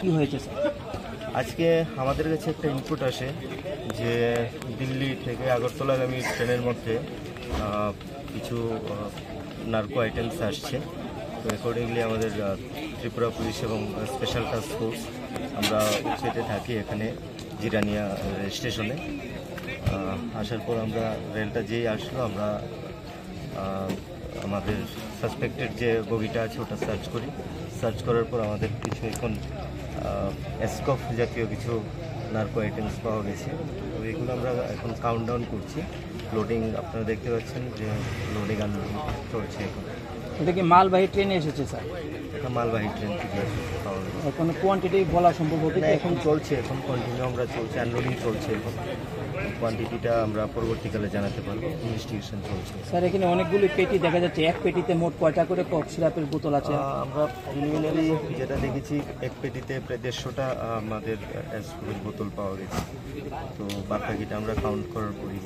কি হয়েছে আজকে আমাদের কাছে একটা ইনপুট আসে যে দিল্লি থেকে আগরতলাগামী ট্রেনের মধ্যে কিছু নার্কো আইটেমস আসছে। তো অ্যাকর্ডিংলি আমাদের ত্রিপুরা পুলিশ এবং স্পেশাল টাস্ক ফোর্স আমরা উচ্ছেতে থাকি এখানে জিরানিয়া স্টেশনে। আসার পর আমরা রেলটা যেই আসলো আমরা আমাদের সাসপেক্টেড যে বগিটা আছে ওটা সার্চ করি। সার্চ করার পর আমাদের কিছু এখন এসকফ জাতীয় কিছু নার্কো আইটেমস পাওয়া গেছে। তো এগুলো আমরা এখন কাউন্টডাউন করছি। লোডিং আপনারা দেখতে পাচ্ছেন যে লোডিং আনলোডিং চলছে এখন। এটা কি মালবাহী ট্রেনে এসেছে স্যার? এটা মালবাহী ট্রেন থেকে পাওয়া গেছে। কোনো কোয়ান্টিটি বলা সম্ভব হবে? এখন চলছে, এখন কন্টিনিউ আমরা চলছে, আনলোডিং চলছে। এখন কোয়ান্টিটিটা আমরা পরবর্তীকালে জানাতে পারবো, ইনভেস্টিগেশন চলছে। স্যার এখানে অনেকগুলি পেটি দেখা যাচ্ছে, এক পেটিতে মোট কয়টা করে কফ সিরাপের বোতল আছে? আমরা প্রিলিমিনারি যেটা দেখেছি এক পেটিতে প্রায় 150টা আমাদের অ্যাসপিরিন বোতল পাওয়া গেছে। তো বাদ বাকিটা আমরা কাউন্ট করার পরই